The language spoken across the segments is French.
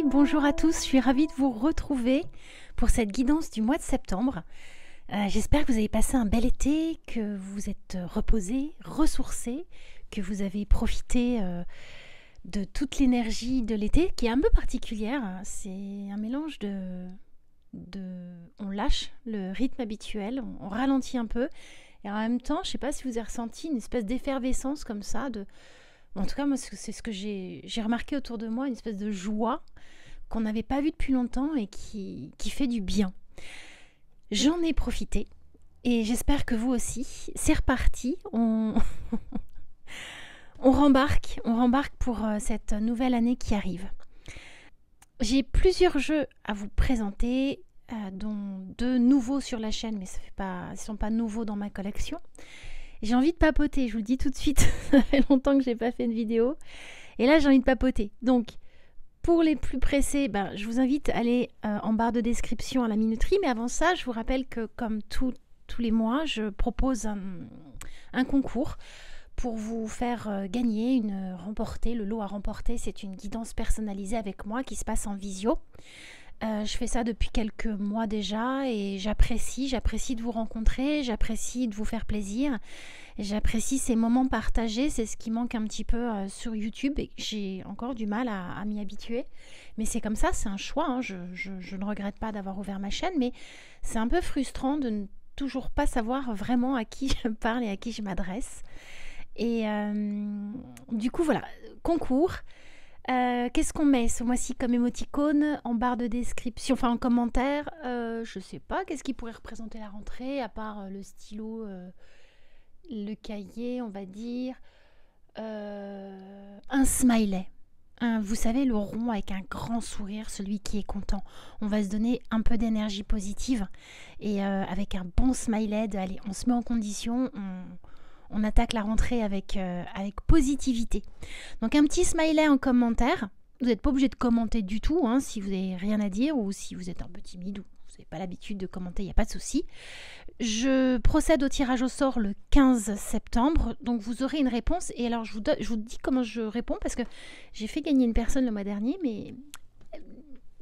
bonjour à tous, je suis ravie de vous retrouver pour cette guidance du mois de septembre. J'espère que vous avez passé un bel été, que vous êtes reposés, ressourcés, que vous avez profité de toute l'énergie de l'été qui est un peu particulière. C'est un mélange on lâche le rythme habituel, on ralentit un peu et en même temps, je ne sais pas si vous avez ressenti une espèce d'effervescence comme ça, en tout cas, moi, c'est ce que j'ai remarqué autour de moi, une espèce de joie qu'on n'avait pas vue depuis longtemps et qui fait du bien. J'en ai profité et j'espère que vous aussi. C'est reparti, on rembarque pour cette nouvelle année qui arrive. J'ai plusieurs jeux à vous présenter, dont 2 nouveaux sur la chaîne, mais ils ne sont pas nouveaux dans ma collection. J'ai envie de papoter, je vous le dis tout de suite, ça fait longtemps que je n'ai pas fait une vidéo. Et là, j'ai envie de papoter. Donc, pour les plus pressés, je vous invite à aller en barre de description à la minuterie. Mais avant ça, je vous rappelle que comme tous les mois, je propose un concours pour vous faire gagner, le lot à remporter. C'est une guidance personnalisée avec moi qui se passe en visio. Je fais ça depuis quelques mois déjà et j'apprécie de vous rencontrer, j'apprécie de vous faire plaisir, j'apprécie ces moments partagés, c'est ce qui manque un petit peu sur YouTube et j'ai encore du mal à m'y habituer. Mais c'est comme ça, c'est un choix, hein. Je ne regrette pas d'avoir ouvert ma chaîne, mais c'est un peu frustrant de ne toujours pas savoir vraiment à qui je parle et à qui je m'adresse. Et du coup, voilà, concours. Qu'est-ce qu'on met ce mois-ci comme émoticône en barre de description, enfin en commentaire? Je sais pas, qu'est-ce qui pourrait représenter la rentrée à part le stylo, le cahier, on va dire. Un smiley. Vous savez, le rond avec un grand sourire, celui qui est content. On va se donner un peu d'énergie positive et avec un bon smiley, allez, on se met en condition, on attaque la rentrée avec positivité. Donc un petit smiley en commentaire. Vous n'êtes pas obligé de commenter du tout, hein, si vous n'avez rien à dire ou si vous êtes un peu timide ou vous n'avez pas l'habitude de commenter, il n'y a pas de souci. Je procède au tirage au sort le 15 septembre, donc vous aurez une réponse. Et alors je vous dis comment je réponds parce que j'ai fait gagner une personne le mois dernier, mais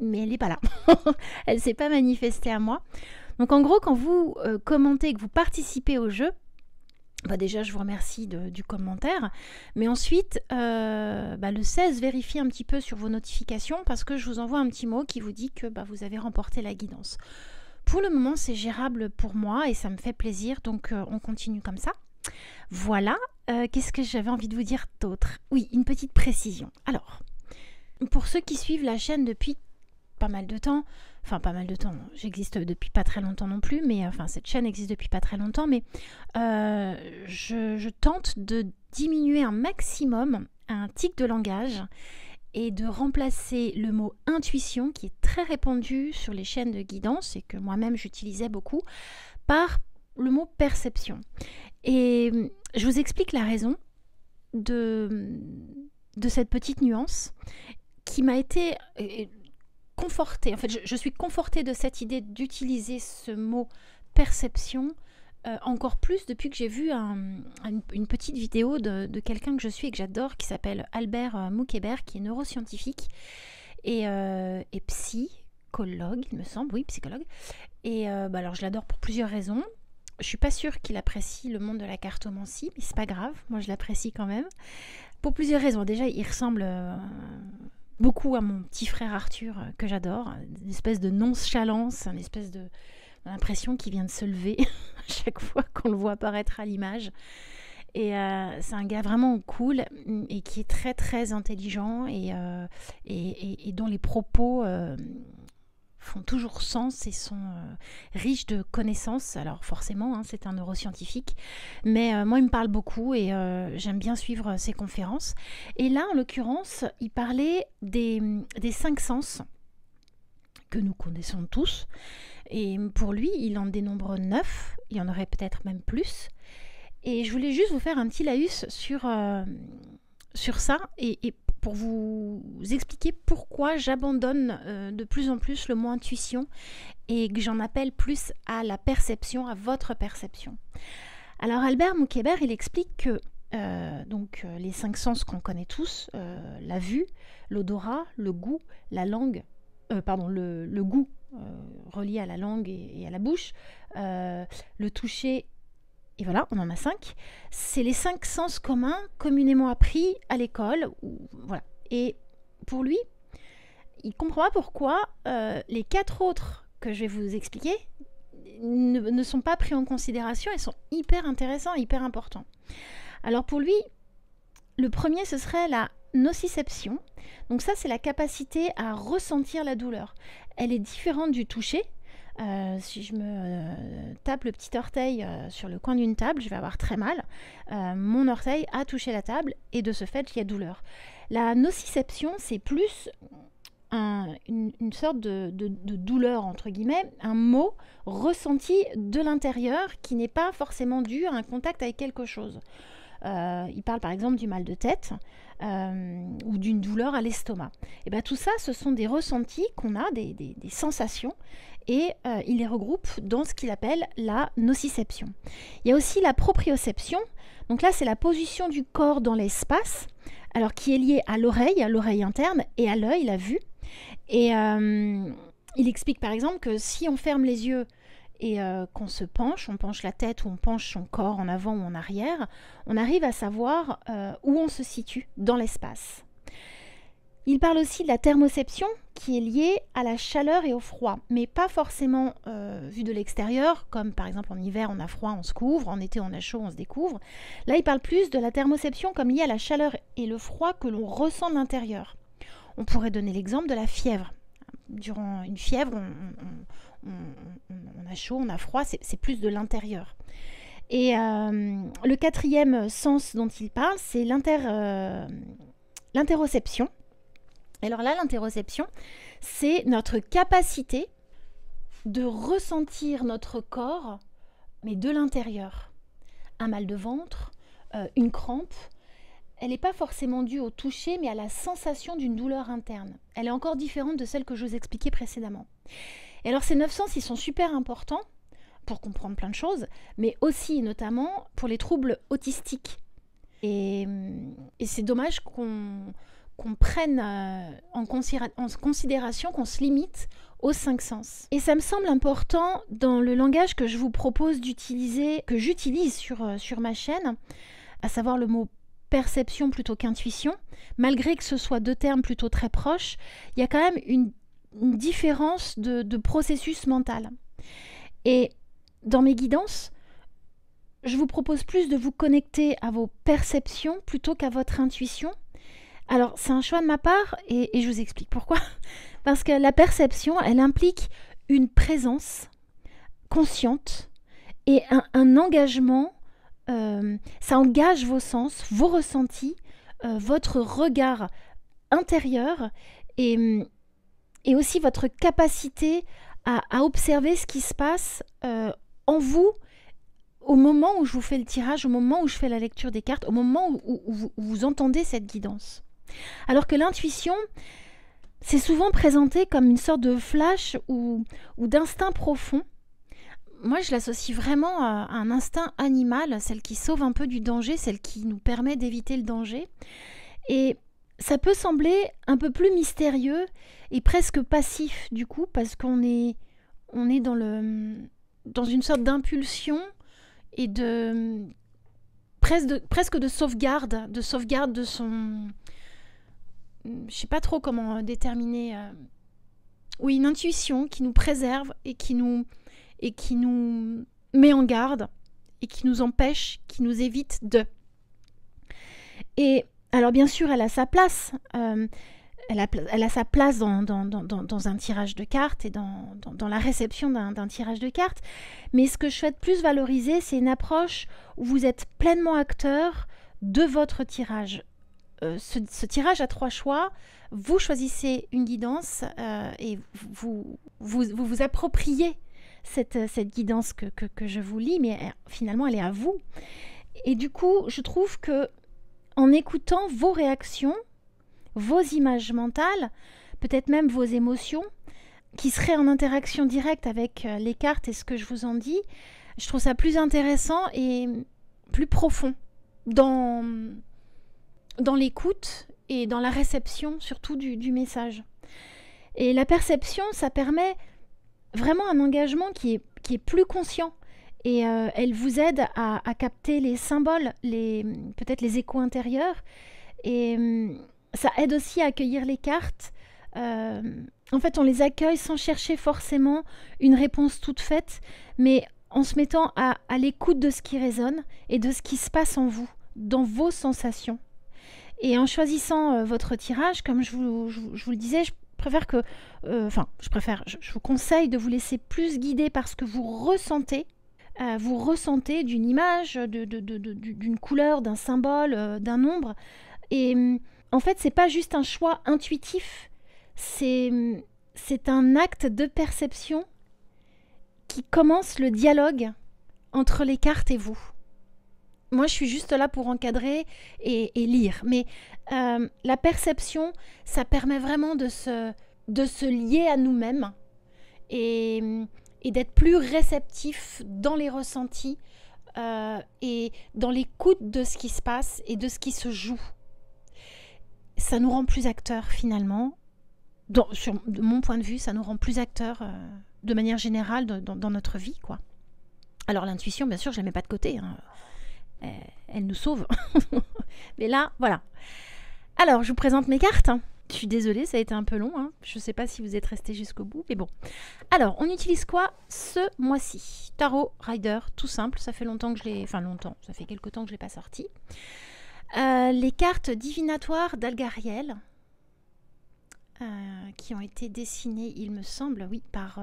elle n'est pas là. Elle ne s'est pas manifestée à moi. Donc en gros, quand vous commentez et que vous participez au jeu, déjà, je vous remercie du commentaire. Mais ensuite, le 16, vérifiez un petit peu sur vos notifications parce que je vous envoie un petit mot qui vous dit que vous avez remporté la guidance. Pour le moment, c'est gérable pour moi et ça me fait plaisir. Donc, on continue comme ça. Voilà. Qu'est-ce que j'avais envie de vous dire d'autre? Oui, une petite précision. Alors, pour ceux qui suivent la chaîne depuis pas mal de temps, j'existe depuis pas très longtemps non plus, mais cette chaîne existe depuis pas très longtemps, mais je tente de diminuer un maximum un tic de langage et de remplacer le mot intuition, qui est très répandu sur les chaînes de guidance et que moi-même j'utilisais beaucoup, par le mot perception. Et je vous explique la raison de cette petite nuance qui m'a été confortée. En fait, je suis confortée de cette idée d'utiliser ce mot perception encore plus depuis que j'ai vu une petite vidéo de quelqu'un que je suis et que j'adore, qui s'appelle Albert Moukébert, qui est neuroscientifique et psychologue, il me semble, oui, psychologue. Et alors je l'adore pour plusieurs raisons. Je suis pas sûre qu'il apprécie le monde de la cartomancie, mais c'est pas grave, moi je l'apprécie quand même. Pour plusieurs raisons. Déjà, il ressemble beaucoup à mon petit frère Arthur, que j'adore. Une espèce de nonchalance, une espèce de l'impression qu'il vient de se lever à chaque fois qu'on le voit apparaître à l'image. Et c'est un gars vraiment cool et qui est très très intelligent et dont les propos font toujours sens et sont riches de connaissances. Alors forcément, hein, c'est un neuroscientifique, mais moi il me parle beaucoup et j'aime bien suivre ses conférences. Et là, en l'occurrence, il parlait des 5 sens que nous connaissons tous. Et pour lui, il en dénombre 9, il y en aurait peut-être même plus. Et je voulais juste vous faire un petit laïus sur ça et pour vous expliquer pourquoi j'abandonne de plus en plus le mot intuition et que j'en appelle plus à la perception, à votre perception. Alors Albert Moukébert, il explique que les 5 sens qu'on connaît tous, la vue, l'odorat, le goût, la langue, le goût relié à la langue et à la bouche, le toucher, et voilà, on en a 5. C'est les 5 sens communs communément appris à l'école. Voilà. Et pour lui, il ne comprend pas pourquoi les 4 autres que je vais vous expliquer ne sont pas pris en considération et sont hyper intéressants, hyper importants. Alors pour lui, le premier, ce serait la nociception. Donc ça, c'est la capacité à ressentir la douleur. Elle est différente du toucher. Si je me tape le petit orteil sur le coin d'une table, je vais avoir très mal. Mon orteil a touché la table et de ce fait, il y a douleur. La nociception, c'est plus une sorte de douleur, entre guillemets, un mot ressenti de l'intérieur qui n'est pas forcément dû à un contact avec quelque chose. Il parle par exemple du mal de tête ou d'une douleur à l'estomac. Et bien, tout ça, ce sont des ressentis qu'on a, des sensations, et il les regroupe dans ce qu'il appelle la nociception. Il y a aussi la proprioception. Donc là, c'est la position du corps dans l'espace, alors qui est liée à l'oreille interne, et à l'œil, la vue. Et il explique par exemple que si on ferme les yeux et qu'on se penche, on penche la tête ou on penche son corps en avant ou en arrière, on arrive à savoir où on se situe dans l'espace. Il parle aussi de la thermoception qui est liée à la chaleur et au froid, mais pas forcément vue de l'extérieur, comme par exemple en hiver on a froid, on se couvre, en été on a chaud, on se découvre. Là il parle plus de la thermoception comme liée à la chaleur et le froid que l'on ressent de l'intérieur. On pourrait donner l'exemple de la fièvre. Durant une fièvre, on a chaud, on a froid, c'est plus de l'intérieur. Et le 4e sens dont il parle, c'est l'interoception. Alors là, l'interoception, c'est notre capacité de ressentir notre corps, mais de l'intérieur. Un mal de ventre, une crampe, elle n'est pas forcément due au toucher, mais à la sensation d'une douleur interne. Elle est encore différente de celle que je vous expliquais précédemment. Et alors ces 9 sens, ils sont super importants pour comprendre plein de choses, mais aussi et notamment pour les troubles autistiques. Et c'est dommage qu'on prenne en considération, qu'on se limite aux 5 sens. Et ça me semble important dans le langage que je vous propose d'utiliser, que j'utilise sur ma chaîne, à savoir le mot perception plutôt qu'intuition, malgré que ce soit 2 termes plutôt très proches, il y a quand même une différence de processus mental. Et dans mes guidances, je vous propose plus de vous connecter à vos perceptions plutôt qu'à votre intuition. Alors, c'est un choix de ma part et je vous explique pourquoi. Parce que la perception, elle implique une présence consciente et un engagement. Ça engage vos sens, vos ressentis, votre regard intérieur et aussi votre capacité à observer ce qui se passe en vous au moment où je vous fais le tirage, au moment où je fais la lecture des cartes, au moment où vous entendez cette guidance. Alors que l'intuition, c'est souvent présenté comme une sorte de flash ou d'instinct profond. Moi, je l'associe vraiment à un instinct animal, celle qui sauve un peu du danger, celle qui nous permet d'éviter le danger. Et ça peut sembler un peu plus mystérieux et presque passif du coup, parce qu'on est dans une sorte d'impulsion et presque de sauvegarde de son... Je sais pas trop comment déterminer... Oui, une intuition qui nous préserve et qui nous met en garde et qui nous empêche, qui nous évite de. Et alors bien sûr, elle a sa place. Elle a sa place dans un tirage de cartes et dans la réception d'un tirage de cartes. Mais ce que je souhaite plus valoriser, c'est une approche où vous êtes pleinement acteur de votre tirage. Ce tirage à 3 choix, vous choisissez une guidance et vous appropriez cette guidance que je vous lis, mais finalement elle est à vous. Et du coup, je trouve que en écoutant vos réactions, vos images mentales, peut-être même vos émotions, qui seraient en interaction directe avec les cartes et ce que je vous en dis, je trouve ça plus intéressant et plus profond dans, dans l'écoute et dans la réception surtout du message. Et la perception, ça permet vraiment un engagement qui est plus conscient. Et elle vous aide à capter les symboles, peut-être les échos intérieurs. Et ça aide aussi à accueillir les cartes. En fait, on les accueille sans chercher forcément une réponse toute faite, mais en se mettant à l'écoute de ce qui résonne et de ce qui se passe en vous, dans vos sensations. Et en choisissant votre tirage, comme je vous le disais, je vous conseille de vous laisser plus guider par ce que vous ressentez. Vous ressentez d'une image, d'une couleur, d'un symbole, d'un nombre. Et en fait, c'est pas juste un choix intuitif, c'est un acte de perception qui commence le dialogue entre les cartes et vous. Moi, je suis juste là pour encadrer et lire. Mais la perception, ça permet vraiment de se lier à nous-mêmes et d'être plus réceptif dans les ressentis et dans l'écoute de ce qui se passe et de ce qui se joue. Ça nous rend plus acteurs finalement. De mon point de vue, ça nous rend plus acteurs de manière générale dans notre vie, quoi. Alors l'intuition, bien sûr, je ne la mets pas de côté. Hein. Elle nous sauve. Mais là, voilà. Alors, je vous présente mes cartes. Je suis désolée, ça a été un peu long. Hein. Je ne sais pas si vous êtes restés jusqu'au bout, mais bon. Alors, on utilise quoi ce mois-ci? Tarot Rider, tout simple. Ça fait longtemps que je l'ai... Enfin, longtemps. Ça fait quelques temps que je ne l'ai pas sorti. Les cartes divinatoires d'Algariel, qui ont été dessinées, il me semble, oui, par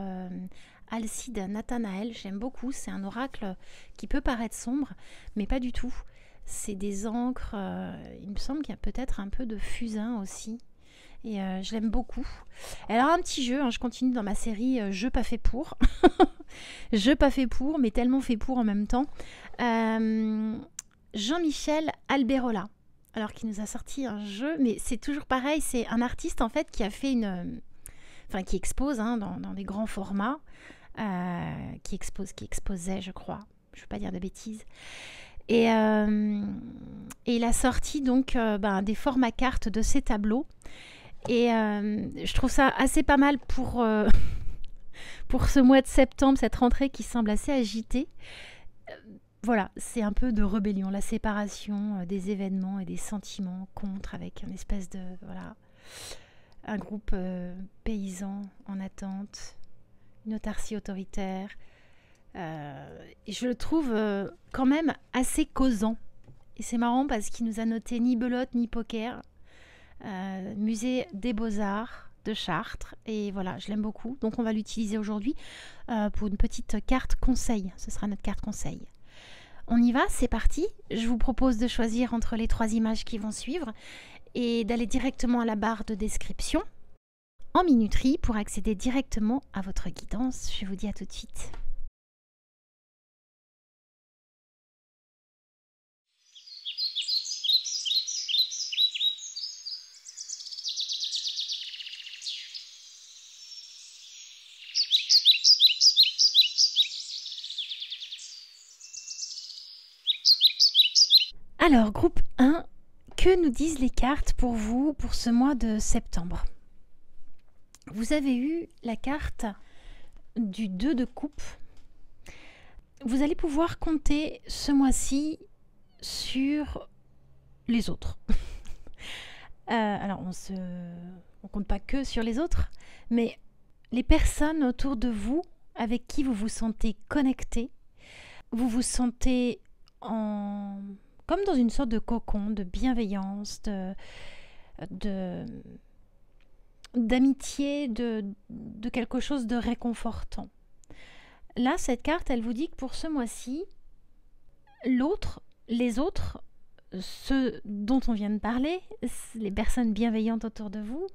Alcide Nathanaël. J'aime beaucoup. C'est un oracle qui peut paraître sombre, mais pas du tout. C'est des encres. Il me semble qu'il y a peut-être un peu de fusain aussi. Et je l'aime beaucoup. Alors un petit jeu, hein, je continue dans ma série Jeux pas fait pour. Jeux pas fait pour, mais tellement fait pour en même temps. Jean-Michel Alberola, alors qui nous a sorti un jeu, mais c'est toujours pareil, c'est un artiste en fait qui a fait qui expose hein, dans des grands formats, qui exposait, je crois, je ne veux pas dire de bêtises. Et il a sorti donc des formats cartes de ses tableaux. Et je trouve ça assez pas mal pour ce mois de septembre, cette rentrée qui semble assez agitée. Voilà, c'est un peu de rébellion, la séparation des événements et des sentiments contre, avec une espèce de... Voilà, un groupe paysan en attente, une autarcie autoritaire. Et je le trouve quand même assez causant. Et c'est marrant parce qu'il nous a noté ni belote ni poker. Musée des Beaux-Arts de Chartres. Et voilà, je l'aime beaucoup. Donc on va l'utiliser aujourd'hui pour une petite carte conseil. Ce sera notre carte conseil. On y va, c'est parti. Je vous propose de choisir entre les 3 images qui vont suivre et d'aller directement à la barre de description en minuterie pour accéder directement à votre guidance. Je vous dis à tout de suite. Alors, groupe 1, que nous disent les cartes pour vous pour ce mois de septembre? Vous avez eu la carte du 2 de coupe. Vous allez pouvoir compter ce mois-ci sur les autres. Alors, on compte pas que sur les autres, mais les personnes autour de vous avec qui vous vous sentez connecté, vous vous sentez comme dans une sorte de cocon, de bienveillance, d'amitié, de quelque chose de réconfortant. Là, cette carte, elle vous dit que pour ce mois-ci, les autres, ceux dont on vient de parler, les personnes bienveillantes autour de vous,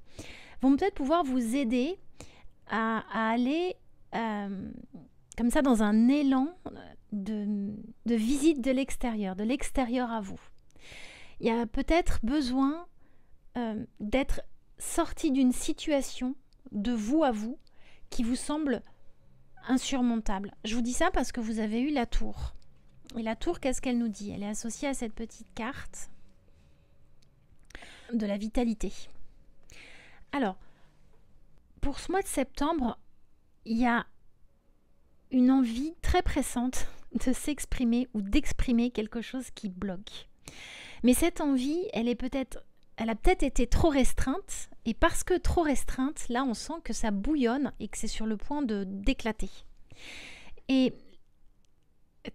vont peut-être pouvoir vous aider à aller comme ça dans un élan de visite de l'extérieur à vous. Il y a peut-être besoin d'être sorti d'une situation de vous à vous qui vous semble insurmontable. Je vous dis ça parce que vous avez eu la tour. Et la tour, qu'est-ce qu'elle nous dit? Elle est associée à cette petite carte de la vitalité. Alors, pour ce mois de septembre, il y a une envie très pressante de s'exprimer ou d'exprimer quelque chose qui bloque. Mais cette envie, elle a peut-être été trop restreinte, et parce que trop restreinte, là on sent que ça bouillonne et que c'est sur le point d'éclater. Et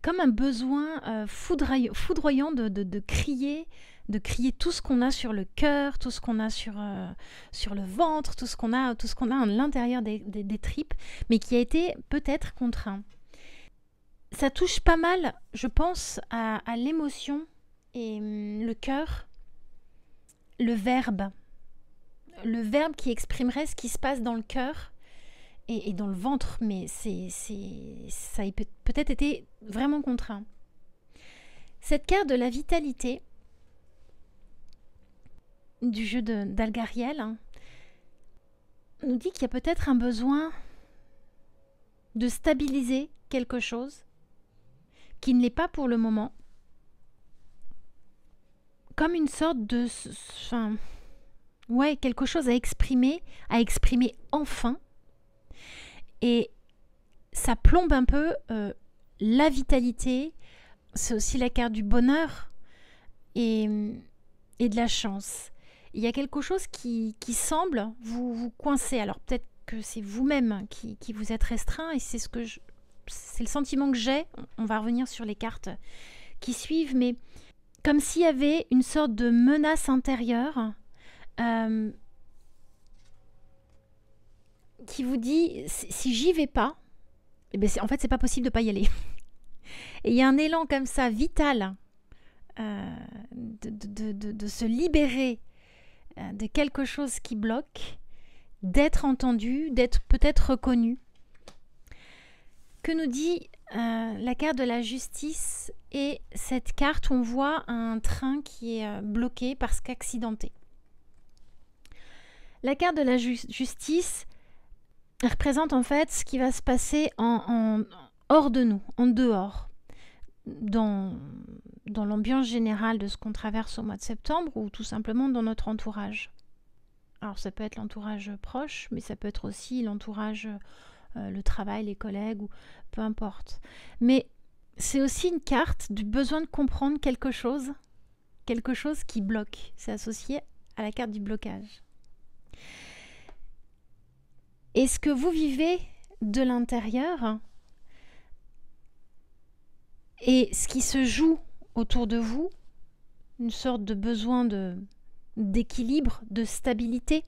comme un besoin foudroyant de crier tout ce qu'on a sur le cœur, tout ce qu'on a sur le ventre, tout ce qu'on a à l'intérieur des tripes, mais qui a été peut-être contraint. Ça touche pas mal, je pense, à l'émotion et le cœur, le verbe qui exprimerait ce qui se passe dans le cœur et dans le ventre, mais ça a peut-être été vraiment contraint. Cette carte de la vitalité du jeu d'Algariel nous dit qu'il y a peut-être un besoin de stabiliser quelque chose qui ne l'est pas pour le moment, comme une sorte de... quelque chose à exprimer enfin. Et ça plombe un peu la vitalité. C'est aussi la carte du bonheur et de la chance. Il y a quelque chose qui semble vous coincer. Alors peut-être que c'est vous-même qui vous êtes restreint, et c'est le sentiment que j'ai. On va revenir sur les cartes qui suivent, mais comme s'il y avait une sorte de menace intérieure qui vous dit, si j'y vais pas, en fait c'est pas possible de pas y aller. Et il y a un élan comme ça vital de se libérer de quelque chose qui bloque, d'être entendu, d'être peut-être reconnu. Que nous dit la carte de la justice et cette carte où on voit un train qui est bloqué parce qu'accidenté. La carte de la justice représente en fait ce qui va se passer hors de nous, en dehors, dans l'ambiance générale de ce qu'on traverse au mois de septembre, ou tout simplement dans notre entourage. Alors ça peut être l'entourage proche, mais ça peut être aussi l'entourage, le travail, les collègues, ou peu importe. Mais c'est aussi une carte du besoin de comprendre quelque chose qui bloque. C'est associé à la carte du blocage. Et ce que vous vivez de l'intérieur et ce qui se joue autour de vous, une sorte de besoin d'équilibre, de stabilité,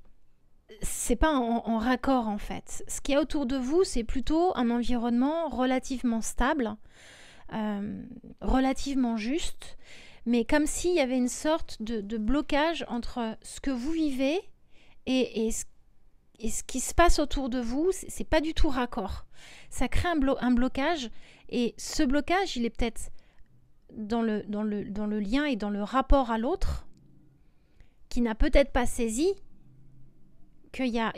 c'est pas en raccord en fait. Ce qu'il y a autour de vous, c'est plutôt un environnement relativement stable, relativement juste, mais comme s'il y avait une sorte de blocage entre ce que vous vivez et ce qui se passe autour de vous. C'est pas du tout raccord. Ça crée un blocage, et ce blocage, il est peut-être dans le lien et dans le rapport à l'autre, qui n'a peut-être pas saisi qu'il y a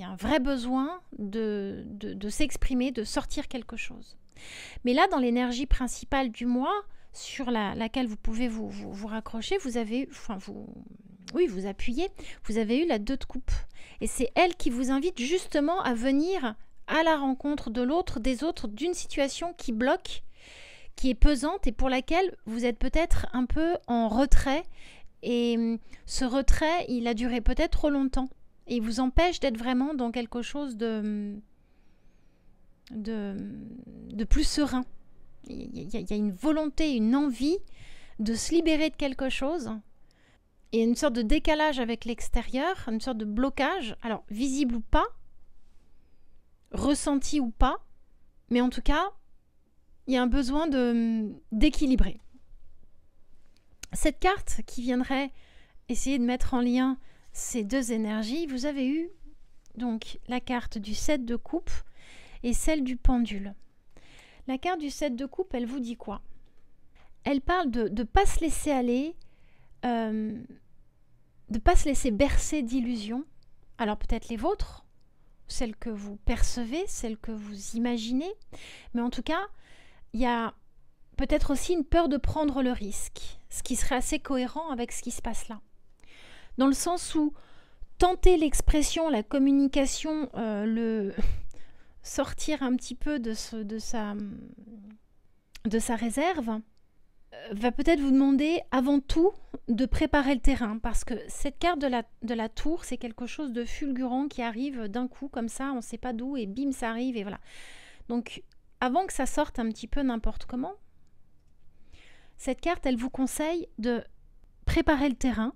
un vrai besoin de s'exprimer, de sortir quelque chose. Mais là, dans l'énergie principale du mois, sur laquelle vous pouvez vous raccrocher, vous avez, vous appuyez, vous avez eu la 2 de coupe. Et c'est elle qui vous invite justement à venir à la rencontre de l'autre, des autres, d'une situation qui bloque, qui est pesante et pour laquelle vous êtes peut-être un peu en retrait. Et ce retrait, il a duré peut-être trop longtemps. Et il vous empêche d'être vraiment dans quelque chose de plus serein. Il y a une volonté, une envie de se libérer de quelque chose. Et une sorte de décalage avec l'extérieur, une sorte de blocage, alors visible ou pas, ressenti ou pas, mais en tout cas, il y a un besoin d'équilibrer. Cette carte qui viendrait essayer de mettre en lien ces 2 énergies, vous avez eu donc la carte du 7 de coupe et celle du pendule. La carte du 7 de coupe, elle vous dit quoi? Elle parle de ne pas se laisser aller, de ne pas se laisser bercer d'illusions. Alors peut-être les vôtres, celles que vous percevez, celles que vous imaginez, mais en tout cas, il y a peut-être aussi une peur de prendre le risque, ce qui serait assez cohérent avec ce qui se passe là. Dans le sens où tenter l'expression, la communication, sortir un petit peu de sa réserve, va peut-être vous demander avant tout de préparer le terrain, parce que cette carte de la tour, c'est quelque chose de fulgurant qui arrive d'un coup comme ça, on ne sait pas d'où, et bim, ça arrive, et voilà. Donc, avant que ça sorte un petit peu n'importe comment, cette carte, elle vous conseille de préparer le terrain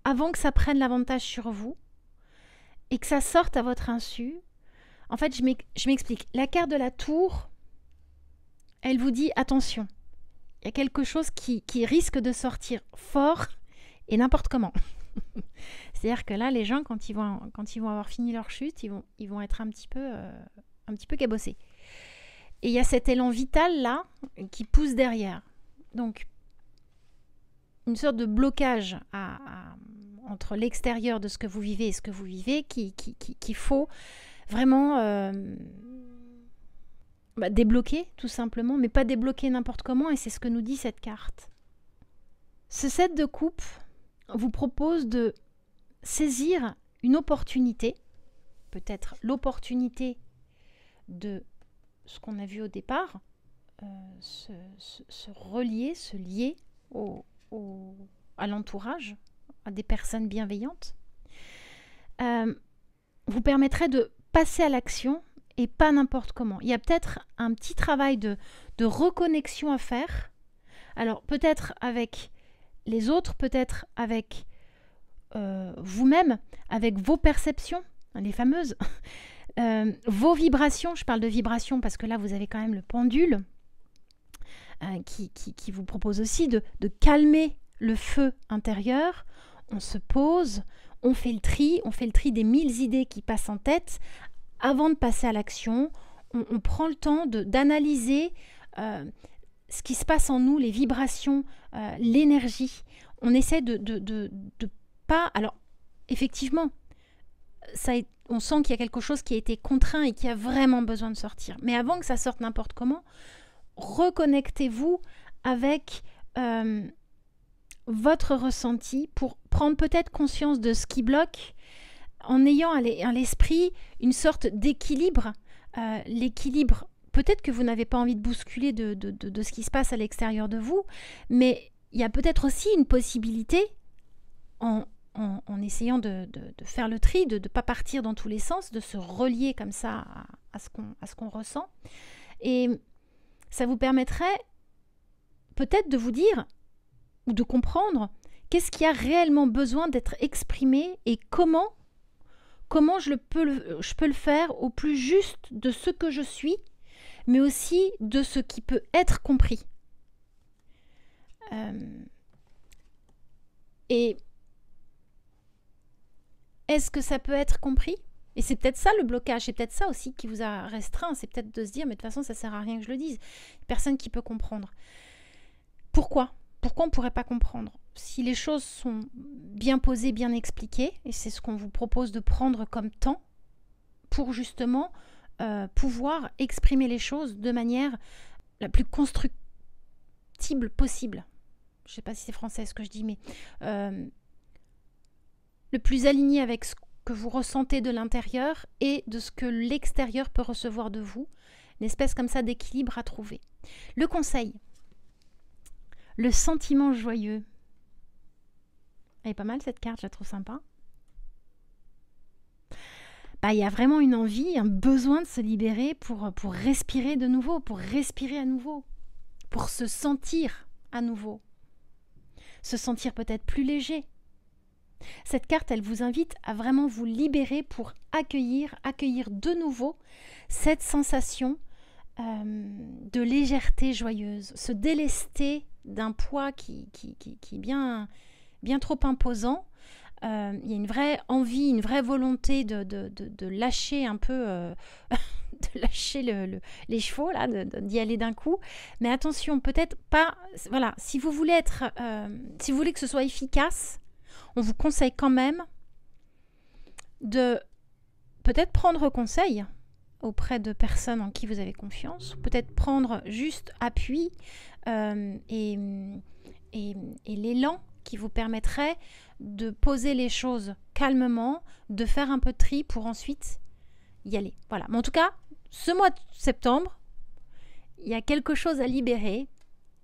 avant que ça prenne l'avantage sur vous et que ça sorte à votre insu. En fait, je m'explique. La carte de la tour, elle vous dit attention. Il y a quelque chose qui risque de sortir fort et n'importe comment. C'est-à-dire que là, les gens, quand ils vont avoir fini leur chute, ils vont être un petit peu cabossés. Et il y a cet élan vital là qui pousse derrière. Donc, une sorte de blocage entre l'extérieur de ce que vous vivez et ce que vous vivez qu'il faut vraiment débloquer tout simplement, mais pas débloquer n'importe comment, et c'est ce que nous dit cette carte. Ce 7 de coupe vous propose de saisir une opportunité, peut-être l'opportunité de ce qu'on a vu au départ, se relier, se lier à l'entourage, à des personnes bienveillantes, vous permettrait de passer à l'action et pas n'importe comment. Il y a peut-être un petit travail de reconnexion à faire. Alors peut-être avec les autres, peut-être avec vous-même, avec vos perceptions, les fameuses, vos vibrations. Je parle de vibrations parce que là vous avez quand même le pendule qui vous propose aussi de calmer le feu intérieur. On se pose, on fait le tri des 1000 idées qui passent en tête. Avant de passer à l'action, on prend le temps d'analyser ce qui se passe en nous, les vibrations, l'énergie. On essaie de pas... Alors, effectivement, on sent qu'il y a quelque chose qui a été contraint et qui a vraiment besoin de sortir. Mais avant que ça sorte n'importe comment, reconnectez-vous avec votre ressenti pour prendre peut-être conscience de ce qui bloque, en ayant à l'esprit une sorte d'équilibre. L'équilibre, peut-être que vous n'avez pas envie de bousculer de ce qui se passe à l'extérieur de vous, mais il y a peut-être aussi une possibilité, en essayant de faire le tri, de ne pas partir dans tous les sens, de se relier comme ça à ce qu'on ressent. Et ça vous permettrait peut-être de vous dire, ou de comprendre, qu'est-ce qui a réellement besoin d'être exprimé et comment je peux le faire au plus juste de ce que je suis, mais aussi de ce qui peut être compris. Et est-ce que ça peut être compris ? Et c'est peut-être ça le blocage, c'est peut-être ça aussi qui vous a restreint, c'est peut-être de se dire, mais de toute façon, ça ne sert à rien que je le dise. Personne qui peut comprendre. Pourquoi on ne pourrait pas comprendre ? Si les choses sont bien posées, bien expliquées, et c'est ce qu'on vous propose de prendre comme temps pour justement pouvoir exprimer les choses de manière la plus constructible possible. Je ne sais pas si c'est français ce que je dis, mais le plus aligné avec ce que vous ressentez de l'intérieur et de ce que l'extérieur peut recevoir de vous. Une espèce comme ça d'équilibre à trouver. Le conseil, le sentiment joyeux. Elle est pas mal cette carte, je la trouve sympa. Il y a vraiment une envie, un besoin de se libérer pour respirer de nouveau, pour respirer à nouveau, pour se sentir à nouveau. Se sentir peut-être plus léger. Cette carte, elle vous invite à vraiment vous libérer pour accueillir de nouveau cette sensation de légèreté joyeuse, se délester d'un poids qui est bien trop imposant. Il y a une vraie envie, une vraie volonté de lâcher un peu, de lâcher les chevaux, là, d'y aller d'un coup. Mais attention, peut-être pas... Voilà, si vous voulez que ce soit efficace, on vous conseille quand même de peut-être prendre conseil auprès de personnes en qui vous avez confiance, peut-être prendre juste appui et l'élan qui vous permettrait de poser les choses calmement, de faire un peu de tri pour ensuite y aller. Voilà. Mais en tout cas, ce mois de septembre, il y a quelque chose à libérer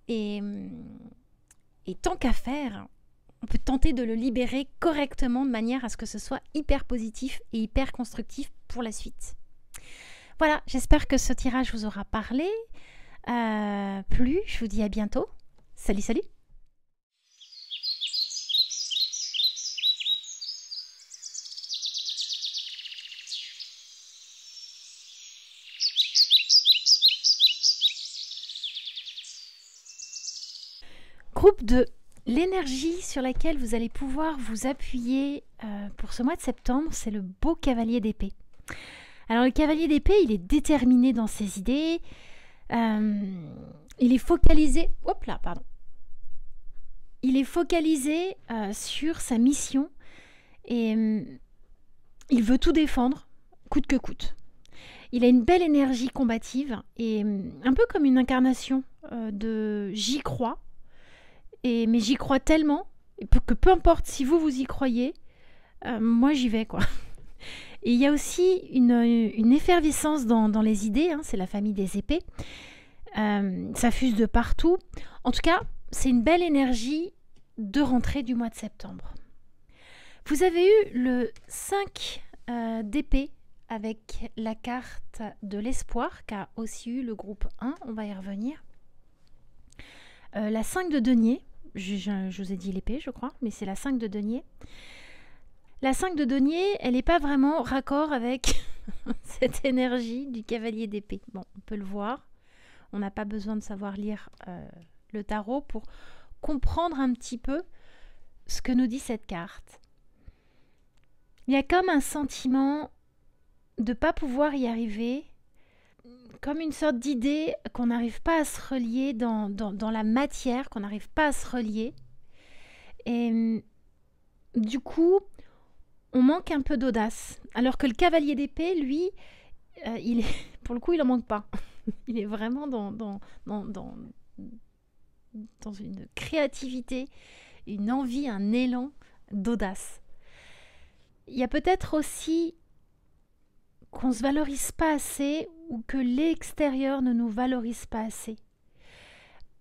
et tant qu'à faire, on peut tenter de le libérer correctement de manière à ce que ce soit hyper positif et hyper constructif pour la suite. Voilà, j'espère que ce tirage vous aura parlé, plu. Je vous dis à bientôt. Salut, salut! Groupe 2. L'énergie sur laquelle vous allez pouvoir vous appuyer pour ce mois de septembre, c'est le beau cavalier d'épée. Alors le cavalier d'épée, il est déterminé dans ses idées, il est focalisé, il est focalisé sur sa mission et il veut tout défendre, coûte que coûte. Il a une belle énergie combative et un peu comme une incarnation de j'y crois. Mais j'y crois tellement que peu importe si vous y croyez, moi j'y vais quoi. Et il y a aussi une effervescence dans les idées, hein, c'est la famille des épées. Ça fuse de partout. En tout cas, c'est une belle énergie de rentrée du mois de septembre. Vous avez eu le 5 d'épée avec la carte de l'espoir qu'a aussi eu le groupe 1, on va y revenir. La 5 de denier. Je vous ai dit l'épée, je crois, mais c'est la 5 de denier. La 5 de denier, elle n'est pas vraiment raccord avec cette énergie du cavalier d'épée. Bon, on peut le voir. On n'a pas besoin de savoir lire le tarot pour comprendre un petit peu ce que nous dit cette carte. Il y a comme un sentiment de ne pas pouvoir y arriver, comme une sorte d'idée qu'on n'arrive pas à se relier dans la matière, qu'on n'arrive pas à se relier. Et du coup, on manque un peu d'audace. Alors que le cavalier d'épée, lui, pour le coup, il n'en manque pas. Il est vraiment dans une créativité, une envie, un élan d'audace. Il y a peut-être aussi qu'on ne se valorise pas assez ou que l'extérieur ne nous valorise pas assez.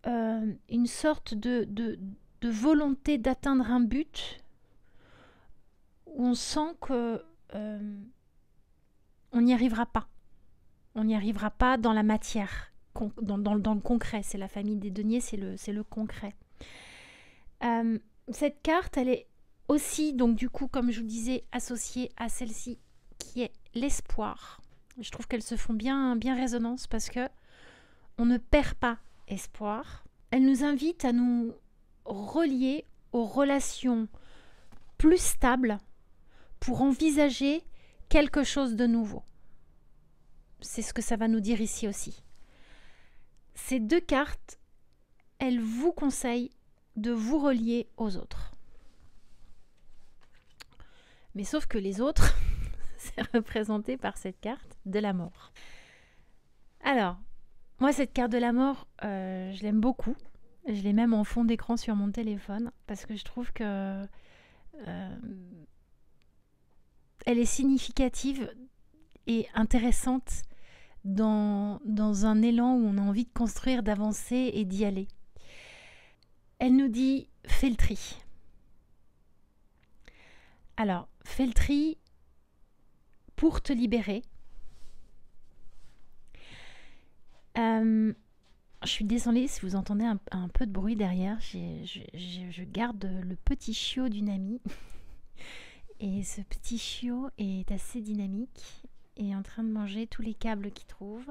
Une sorte de volonté d'atteindre un but où on sent que on n'y arrivera pas. On n'y arrivera pas dans la matière, dans le concret. C'est la famille des deniers, c'est le concret. Cette carte, elle est aussi, donc du coup, comme je vous disais, associée à celle-ci, qui est l'espoir. Je trouve qu'elles se font bien résonance parce que on ne perd pas espoir. Elle nous invite à nous relier aux relations plus stables pour envisager quelque chose de nouveau. C'est ce que ça va nous dire ici aussi. Ces deux cartes, elles vous conseillent de vous relier aux autres. Mais sauf que les autres, c'est représenté par cette carte de la mort. Alors, moi, cette carte de la mort, je l'aime beaucoup. Je l'ai même en fond d'écran sur mon téléphone parce que je trouve que elle est significative et intéressante dans un élan où on a envie de construire, d'avancer et d'y aller. Elle nous dit « fais le tri ». Alors, fais le tri pour te libérer. Je suis désolée si vous entendez un peu de bruit derrière. Je garde le petit chiot d'une amie. Et ce petit chiot est assez dynamique et est en train de manger tous les câbles qu'il trouve.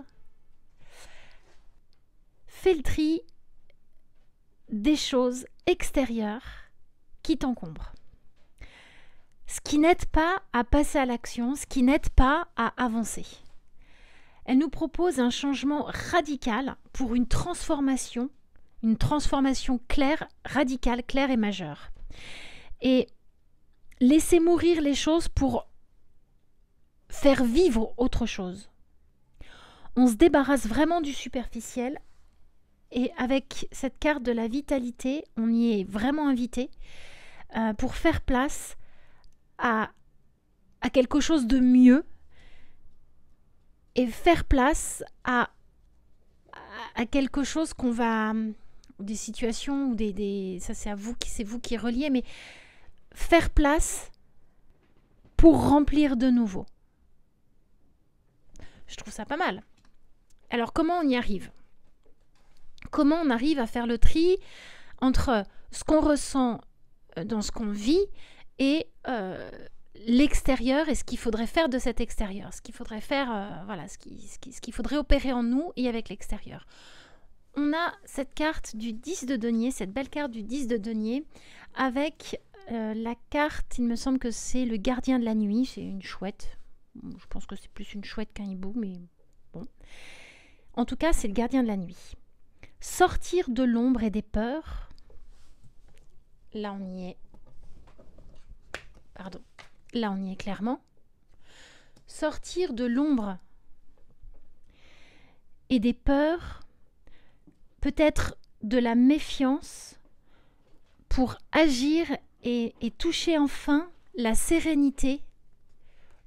Fais le tri des choses extérieures qui t'encombrent. Ce qui n'aide pas à passer à l'action, ce qui n'aide pas à avancer. Elle nous propose un changement radical pour une transformation claire, radicale, claire et majeure. Et laisser mourir les choses pour faire vivre autre chose. On se débarrasse vraiment du superficiel. Et avec cette carte de la vitalité, on y est vraiment invité pour faire place à quelque chose de mieux et faire place à quelque chose qu'on va... des situations ou ça c'est vous qui reliez, mais faire place pour remplir de nouveau. Je trouve ça pas mal. Alors comment on y arrive ? Comment on arrive à faire le tri entre ce qu'on ressent dans ce qu'on vit et l'extérieur et ce qu'il faudrait faire de cet extérieur, ce qu'il faudrait faire, ce qu'il faudrait opérer en nous et avec l'extérieur. On a cette carte du 10 de denier, cette belle carte du 10 de denier, avec la carte, il me semble que c'est le gardien de la nuit, c'est une chouette. Je pense que c'est plus une chouette qu'un hibou, mais bon. En tout cas, c'est le gardien de la nuit. Sortir de l'ombre et des peurs. Là, on y est. Pardon. Là, on y est clairement. Sortir de l'ombre et des peurs, peut-être de la méfiance, pour agir et toucher enfin la sérénité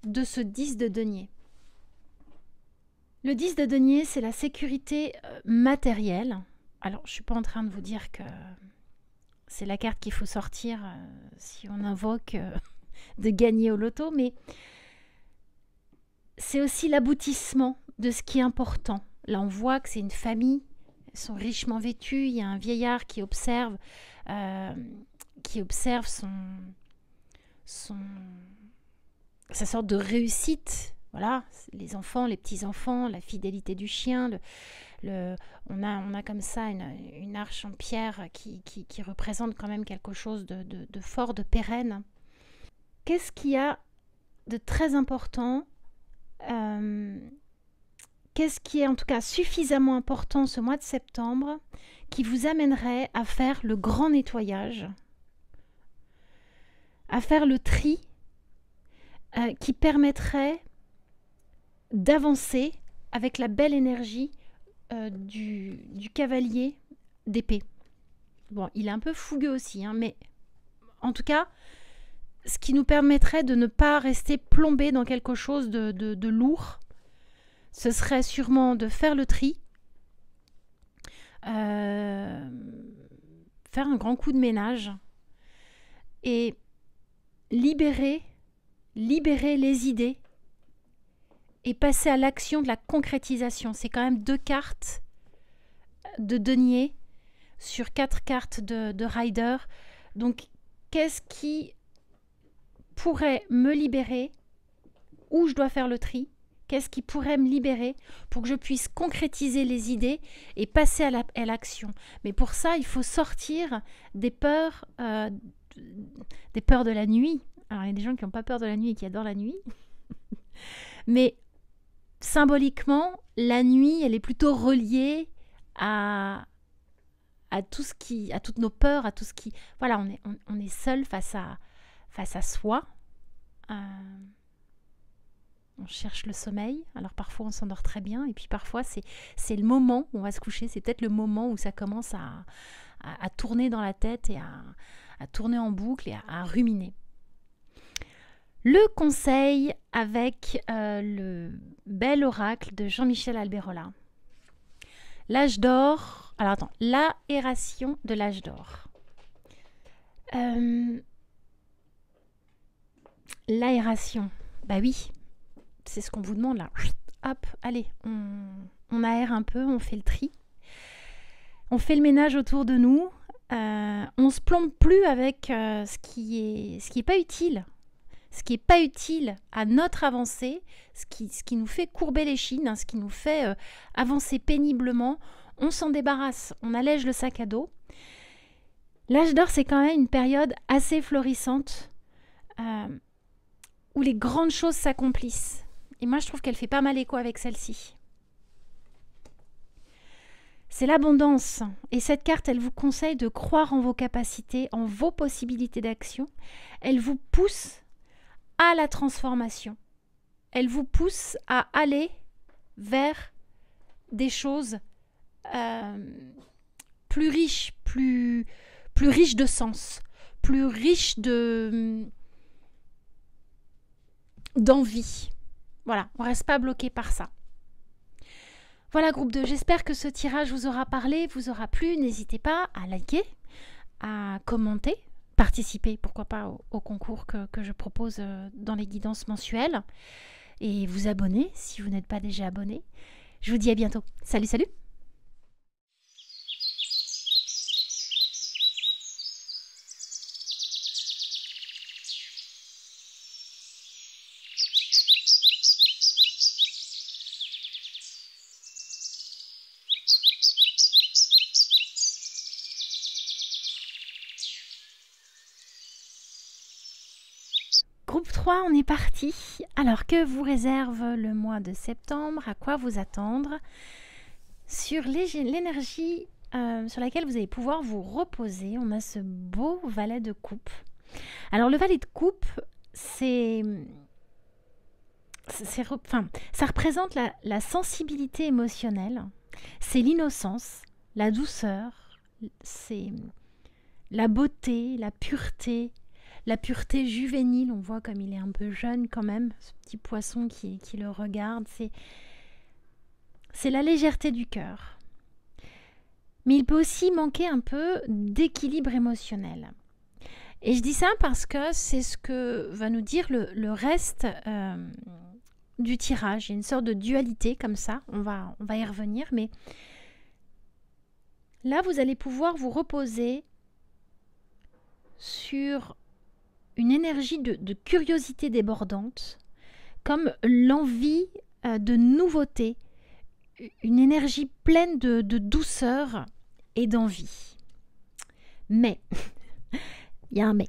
de ce 10 de denier. Le 10 de denier, c'est la sécurité matérielle. Alors, je ne suis pas en train de vous dire que c'est la carte qu'il faut sortir si on invoque de gagner au loto, mais c'est aussi l'aboutissement de ce qui est important. Là, on voit que c'est une famille, ils sont richement vêtus, il y a un vieillard qui observe sa sorte de réussite. Voilà, les enfants, les petits-enfants, la fidélité du chien. On a comme ça une arche en pierre qui représente quand même quelque chose de fort, de pérenne. Qu'est-ce qu'il y a de très important ? Qu'est-ce qui est en tout cas suffisamment important ce mois de septembre qui vous amènerait à faire le grand nettoyage, à faire le tri qui permettrait d'avancer avec la belle énergie du cavalier d'épée. Bon, il est un peu fougueux aussi, mais en tout cas, ce qui nous permettrait de ne pas rester plombé dans quelque chose de lourd, ce serait sûrement de faire le tri, faire un grand coup de ménage et libérer les idées et passer à l'action de la concrétisation. C'est quand même 2 cartes de denier sur 4 cartes de rider. Donc, qu'est-ce qui pourrait me libérer? Où je dois faire le tri? Qu'est-ce qui pourrait me libérer pour que je puisse concrétiser les idées et passer à l'action? Mais pour ça, il faut sortir des peurs de la nuit. Alors, il y a des gens qui n'ont pas peur de la nuit et qui adorent la nuit. Mais symboliquement, la nuit, elle est plutôt reliée à toutes nos peurs, à tout ce qui... Voilà, on est seul face à soi. On cherche le sommeil. Alors parfois, on s'endort très bien. Et puis parfois, c'est le moment où on va se coucher. C'est peut-être le moment où ça commence à tourner dans la tête et à tourner en boucle et à ruminer. Le conseil avec le bel oracle de Jean-Michel Alberola. L'âge d'or. Alors attends, l'aération de l'âge d'or. L'aération. Bah oui, c'est ce qu'on vous demande là. Hop, allez, on aère un peu, on fait le tri. On fait le ménage autour de nous. On se plombe plus avec ce qui est pas utile. Ce qui n'est pas utile à notre avancée, ce qui nous fait courber les chines, ce qui nous fait avancer péniblement, on s'en débarrasse, on allège le sac à dos. L'âge d'or, c'est quand même une période assez florissante où les grandes choses s'accomplissent. Et moi, je trouve qu'elle fait pas mal écho avec celle-ci. C'est l'abondance. Et cette carte, elle vous conseille de croire en vos capacités, en vos possibilités d'action. Elle vous pousse à la transformation. Elle vous pousse à aller vers des choses plus riches, plus riches de sens, plus riches d'envie. Voilà, on ne reste pas bloqué par ça. Voilà, groupe 2, j'espère que ce tirage vous aura parlé, vous aura plu. N'hésitez pas à liker, à commenter, participer, pourquoi pas, au concours que je propose dans les guidances mensuelles. Et vous abonner si vous n'êtes pas déjà abonné. Je vous dis à bientôt. Salut, salut! Groupe 3, on est parti. Alors, que vous réserve le mois de septembre? À quoi vous attendre? Sur l'énergie sur laquelle vous allez pouvoir vous reposer, on a ce beau valet de coupe. Alors, le valet de coupe, ça représente la sensibilité émotionnelle, c'est l'innocence, la douceur, c'est la beauté, la pureté juvénile. On voit comme il est un peu jeune quand même, ce petit poisson qui le regarde. C'est la légèreté du cœur. Mais il peut aussi manquer un peu d'équilibre émotionnel. Et je dis ça parce que c'est ce que va nous dire le reste du tirage. Il y a une sorte de dualité comme ça, on va y revenir. Mais là, vous allez pouvoir vous reposer sur une énergie de curiosité débordante, comme l'envie de nouveauté, une énergie pleine de douceur et d'envie. Mais, il y a un mais,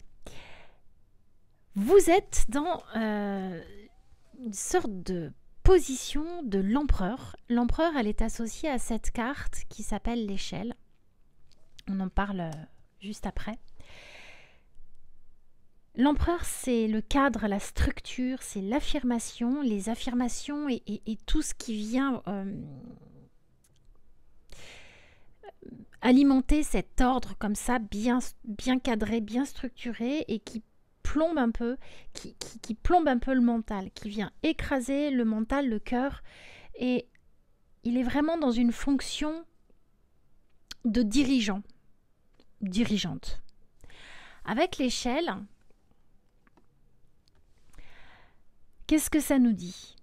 vous êtes dans une sorte de position de l'empereur. L'empereur, elle est associée à cette carte qui s'appelle l'échelle. On en parle juste après. L'empereur, c'est le cadre, la structure, c'est l'affirmation, les affirmations et tout ce qui vient alimenter cet ordre comme ça, bien cadré, bien structuré et qui plombe un peu, qui plombe un peu le mental, qui vient écraser le mental, le cœur. Et il est vraiment dans une fonction de dirigeant, dirigeante. Avec l'échelle, qu'est-ce que ça nous dit?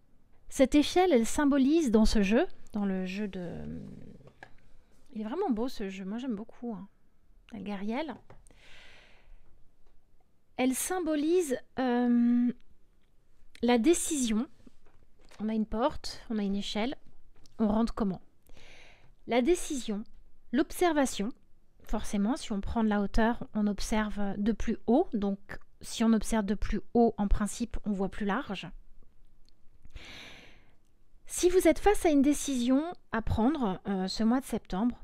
Cette échelle, elle symbolise dans ce jeu, dans le jeu de... Il est vraiment beau ce jeu, moi j'aime beaucoup, Algariel. Elle symbolise la décision. On a une porte, on a une échelle, on rentre comment? La décision, l'observation. Forcément, si on prend de la hauteur, on observe de plus haut, donc si on observe de plus haut, en principe, on voit plus large. Si vous êtes face à une décision à prendre ce mois de septembre,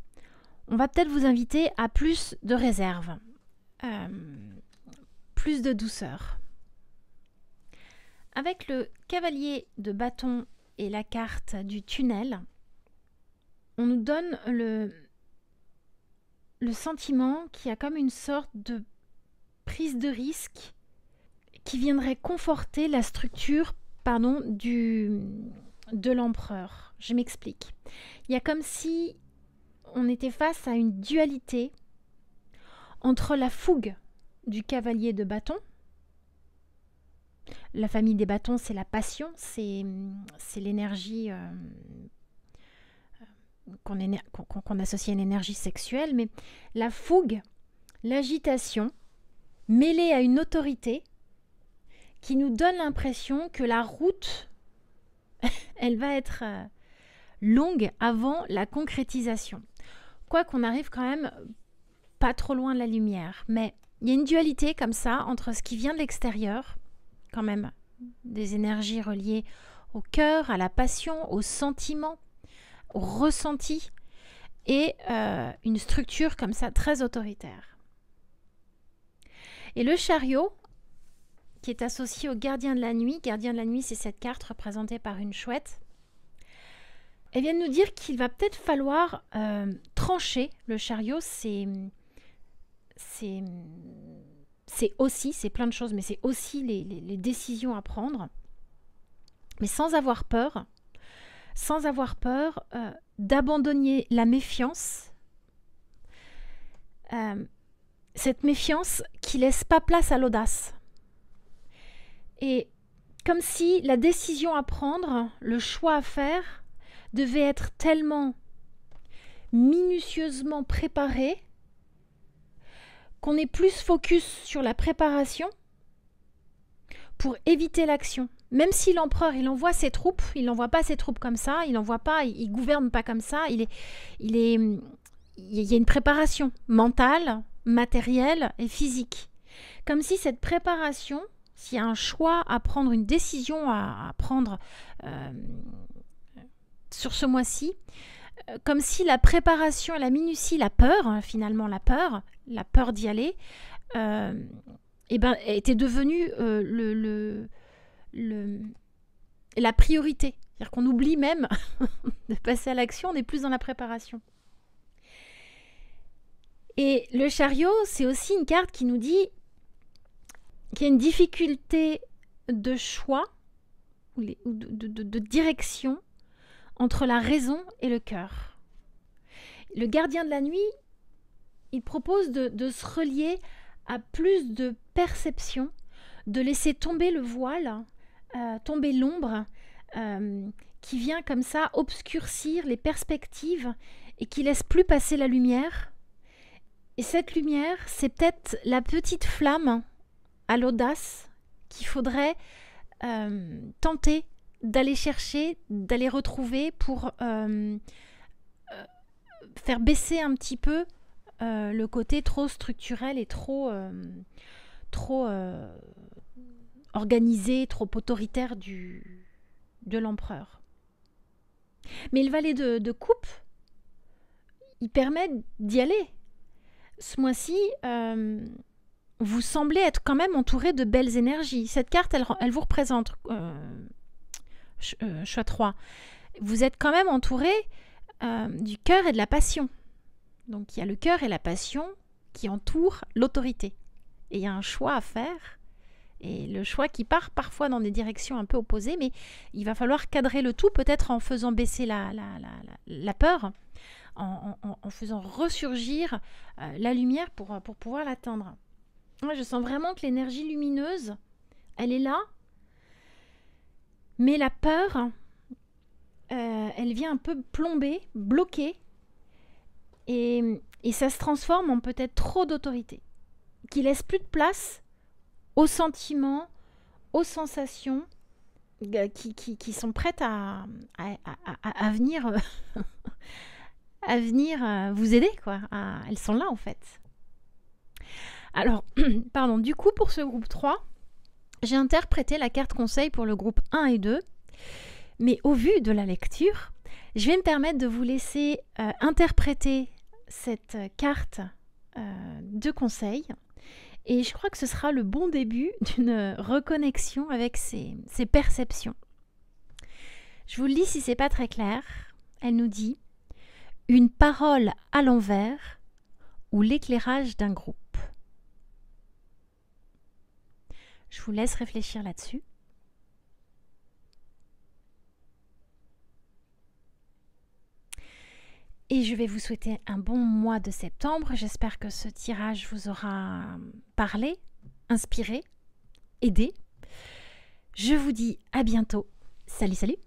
on va peut-être vous inviter à plus de réserve, plus de douceur. Avec le cavalier de bâton et la carte du tunnel, on nous donne le sentiment qu'il y a comme une sorte de prise de risque qui viendrait conforter la structure de l'empereur. Je m'explique. Il y a comme si on était face à une dualité entre la fougue du cavalier de bâton. La famille des bâtons, c'est la passion, c'est l'énergie qu'on associe à une énergie sexuelle, mais la fougue, l'agitation, mêlée à une autorité qui nous donne l'impression que la route, elle va être longue avant la concrétisation. Quoi qu'on arrive quand même pas trop loin de la lumière, mais il y a une dualité comme ça entre ce qui vient de l'extérieur, quand même des énergies reliées au cœur, à la passion, au sentiment, au ressenti, et une structure comme ça très autoritaire. Et le chariot, qui est associé au gardien de la nuit. Gardien de la nuit, c'est cette carte représentée par une chouette. Elle vient de nous dire qu'il va peut-être falloir trancher. Le chariot, c'est plein de choses, mais c'est aussi les décisions à prendre. Mais sans avoir peur d'abandonner la méfiance, cette méfiance qui laisse pas place à l'audace. Et comme si la décision à prendre, le choix à faire, devait être tellement minutieusement préparé qu'on est plus focus sur la préparation pour éviter l'action. Même si l'empereur, il envoie ses troupes, il n'envoie pas ses troupes comme ça, il gouverne pas comme ça, il y a une préparation mentale, matérielle et physique. Comme si cette préparation, s'il y a un choix à prendre, une décision à prendre sur ce mois-ci, comme si la préparation et la minutie, la peur, finalement la peur d'y aller, était devenue la priorité. C'est-à-dire qu'on oublie même de passer à l'action, on est plus dans la préparation. Et le chariot, c'est aussi une carte qui nous dit qu'il y a une difficulté de choix ou de direction entre la raison et le cœur. Le gardien de la nuit, il propose de se relier à plus de perception, de laisser tomber le voile, tomber l'ombre qui vient comme ça obscurcir les perspectives et qui laisse plus passer la lumière. Et cette lumière, c'est peut-être la petite flamme à l'audace qu'il faudrait tenter d'aller chercher, d'aller retrouver pour faire baisser un petit peu le côté trop structurel et trop organisé, trop autoritaire de l'empereur. Mais le valet de coupe, il permet d'y aller. Ce mois-ci, vous semblez être quand même entouré de belles énergies. Cette carte, elle vous représente choix 3. Vous êtes quand même entouré du cœur et de la passion. Donc il y a le cœur et la passion qui entourent l'autorité. Et il y a un choix à faire. Et le choix qui part parfois dans des directions un peu opposées, mais il va falloir cadrer le tout, peut-être en faisant baisser la peur, en faisant ressurgir la lumière pour pouvoir l'atteindre. Moi, je sens vraiment que l'énergie lumineuse, elle est là, mais la peur, elle vient un peu plomber, bloquer, et ça se transforme en peut-être trop d'autorité, qui laisse plus de place aux sentiments, aux sensations qui sont prêtes à venir, à venir vous aider, quoi. Elles sont là, en fait. Alors, pardon, du coup, pour ce groupe 3, j'ai interprété la carte conseil pour le groupe 1 et 2, mais au vu de la lecture, je vais me permettre de vous laisser interpréter cette carte de conseil. Et je crois que ce sera le bon début d'une reconnexion avec ces perceptions. Je vous le dis si ce n'est pas très clair. Elle nous dit « Une parole à l'envers ou l'éclairage d'un groupe ». Je vous laisse réfléchir là-dessus. Et je vais vous souhaiter un bon mois de septembre. J'espère que ce tirage vous aura parlé, inspiré, aidé. Je vous dis à bientôt. Salut, salut!